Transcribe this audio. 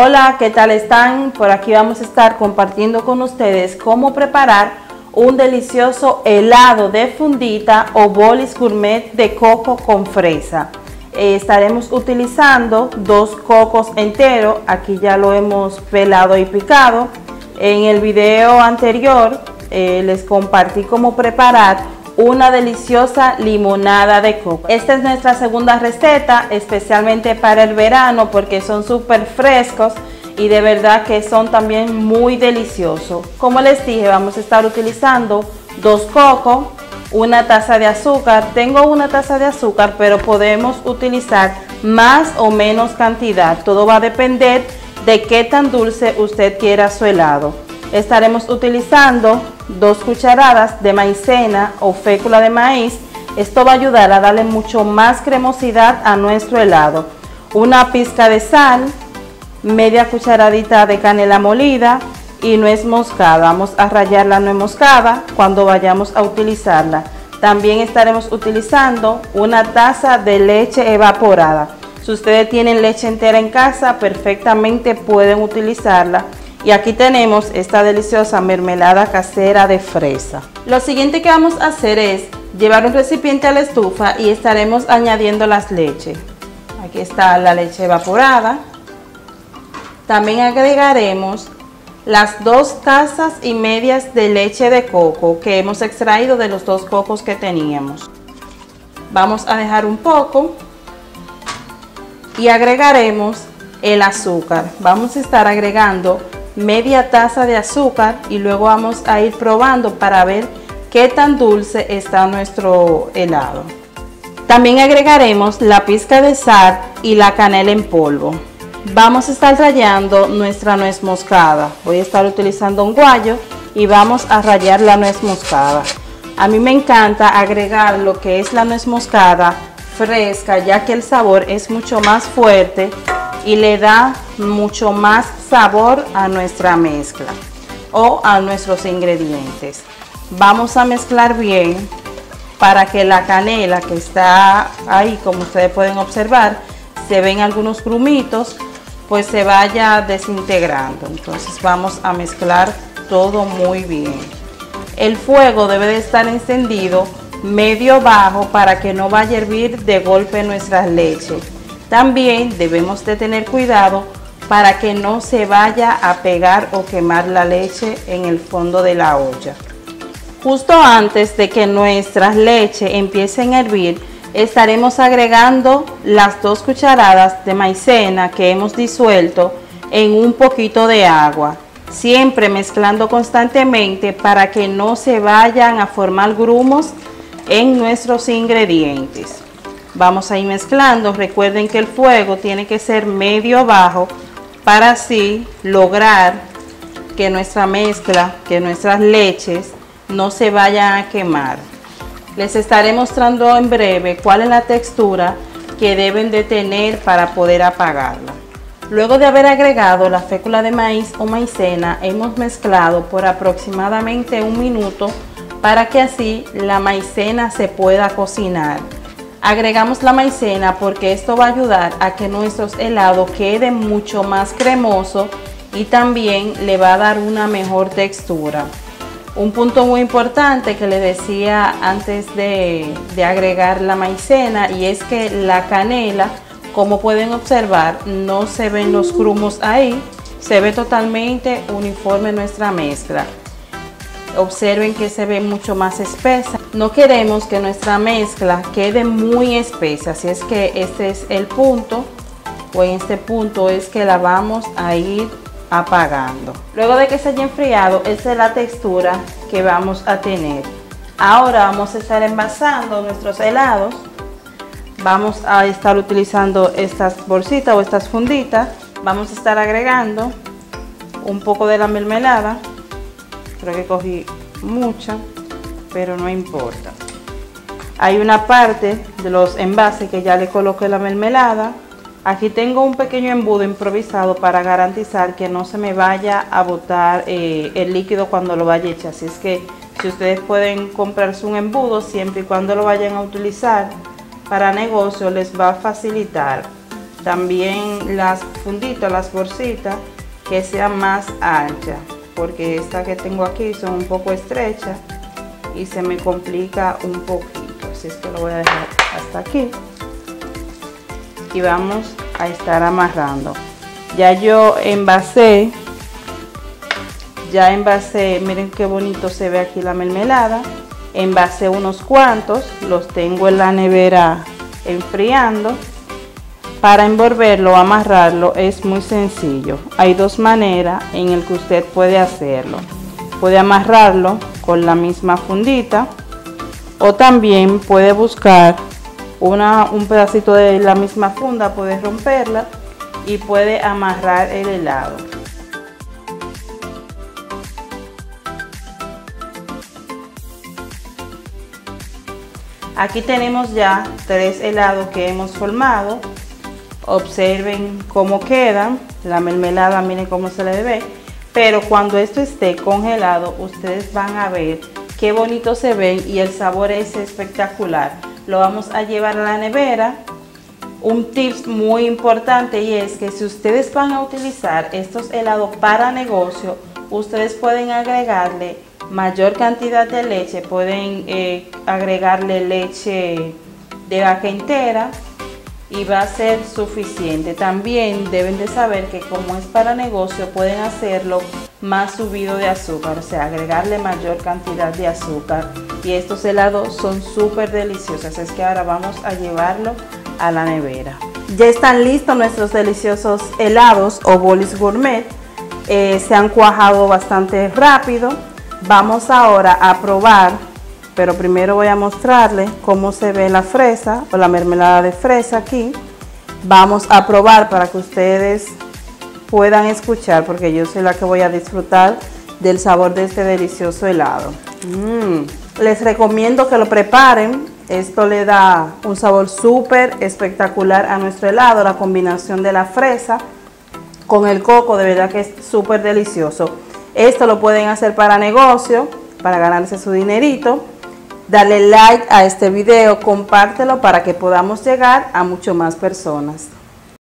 Hola, ¿qué tal están? Por aquí vamos a estar compartiendo con ustedes cómo preparar un delicioso helado de fundita o bolis gourmet de coco con fresa. Estaremos utilizando 2 cocos enteros, aquí ya lo hemos pelado y picado. En el video anterior les compartí cómo preparar una deliciosa limonada de coco. Esta es nuestra segunda receta, especialmente para el verano porque son súper frescos y de verdad que son también muy deliciosos. Como les dije, vamos a estar utilizando 2 cocos, una taza de azúcar. Tengo una taza de azúcar, pero podemos utilizar más o menos cantidad. Todo va a depender de qué tan dulce usted quiera su helado. Estaremos utilizando 2 cucharadas de maicena o fécula de maíz. Esto va a ayudar a darle mucho más cremosidad a nuestro helado. Una pizca de sal, media cucharadita de canela molida y nuez moscada. Vamos a rallar la nuez moscada cuando vayamos a utilizarla. También estaremos utilizando una taza de leche evaporada. Si ustedes tienen leche entera en casa, perfectamente pueden utilizarla. Y aquí tenemos esta deliciosa mermelada casera de fresa. Lo siguiente que vamos a hacer es llevar un recipiente a la estufa y estaremos añadiendo las leches. Aquí está la leche evaporada. También agregaremos las 2 tazas y medias de leche de coco que hemos extraído de los 2 cocos que teníamos. Vamos a dejar un poco y agregaremos el azúcar. Vamos a estar agregando media taza de azúcar y luego vamos a ir probando para ver qué tan dulce está nuestro helado. También agregaremos la pizca de sal y la canela en polvo. Vamos a estar rallando nuestra nuez moscada. Voy a estar utilizando un guayo y vamos a rallar la nuez moscada. A mí me encanta agregar lo que es la nuez moscada fresca, ya que el sabor es mucho más fuerte y le da mucho más sabor a nuestra mezcla o a nuestros ingredientes. Vamos a mezclar bien para que la canela que está ahí, como ustedes pueden observar, se ven algunos grumitos, pues se vaya desintegrando. Entonces vamos a mezclar todo muy bien. El fuego debe de estar encendido medio bajo para que no vaya a hervir de golpe nuestras leches. También debemos de tener cuidado para que no se vaya a pegar o quemar la leche en el fondo de la olla. Justo antes de que nuestras leches empiecen a hervir, estaremos agregando las 2 cucharadas de maicena que hemos disuelto en un poquito de agua, siempre mezclando constantemente para que no se vayan a formar grumos en nuestros ingredientes. Vamos a ir mezclando. Recuerden que el fuego tiene que ser medio bajo para así lograr que nuestra mezcla, que nuestras leches no se vayan a quemar. Les estaré mostrando en breve cuál es la textura que deben de tener para poder apagarla. Luego de haber agregado la fécula de maíz o maicena, hemos mezclado por aproximadamente 1 minuto para que así la maicena se pueda cocinar. Agregamos la maicena porque esto va a ayudar a que nuestros helados queden mucho más cremosos y también le va a dar una mejor textura. Un punto muy importante que les decía antes de agregar la maicena, y es que la canela, como pueden observar, no se ven los grumos ahí, se ve totalmente uniforme nuestra mezcla. Observen que se ve mucho más espesa. No queremos que nuestra mezcla quede muy espesa, así es que este es el punto, o en este punto es que la vamos a ir apagando. Luego de que se haya enfriado, esta es la textura que vamos a tener. Ahora vamos a estar envasando nuestros helados. Vamos a estar utilizando estas bolsitas o estas funditas. Vamos a estar agregando un poco de la mermelada. Creo que cogí mucha, pero no importa. Hay una parte de los envases que ya le coloqué la mermelada. Aquí tengo un pequeño embudo improvisado para garantizar que no se me vaya a botar el líquido cuando lo vaya a echar. Así es que si ustedes pueden comprarse un embudo, siempre y cuando lo vayan a utilizar para negocio, les va a facilitar. también las funditas, las bolsitas, que sean más anchas, porque estas que tengo aquí son un poco estrechas y se me complica un poquito. Así es que lo voy a dejar hasta aquí y vamos a estar amarrando. Ya yo envasé, miren qué bonito se ve aquí la mermelada. Envasé unos cuantos, los tengo en la nevera enfriando. Para envolverlo o amarrarlo es muy sencillo. Hay dos maneras en el que usted puede hacerlo. Puede amarrarlo con la misma fundita o también puede buscar un pedacito de la misma funda, puede romperla y puede amarrar el helado. Aquí tenemos ya 3 helados que hemos formado. Observen cómo quedan. La mermelada, miren cómo se le ve. Pero cuando esto esté congelado, ustedes van a ver qué bonito se ven y el sabor es espectacular. Lo vamos a llevar a la nevera. Un tip muy importante y es que si ustedes van a utilizar estos helados para negocio, ustedes pueden agregarle mayor cantidad de leche, pueden agregarle leche de vaca entera y va a ser suficiente. También deben de saber que como es para negocio, pueden hacerlo más subido de azúcar, o sea, agregarle mayor cantidad de azúcar. Y estos helados son súper deliciosos, es que ahora vamos a llevarlo a la nevera. Ya están listos nuestros deliciosos helados o bolis gourmet. Se han cuajado bastante rápido. Vamos ahora a probar, pero primero voy a mostrarles cómo se ve la fresa o la mermelada de fresa aquí. Vamos a probar para que ustedes puedan escuchar, porque yo soy la que voy a disfrutar del sabor de este delicioso helado. Les recomiendo que lo preparen. Esto le da un sabor súper espectacular a nuestro helado. La combinación de la fresa con el coco, de verdad que es súper delicioso. Esto lo pueden hacer para negocio, para ganarse su dinerito. Dale like a este video, compártelo para que podamos llegar a mucho más personas.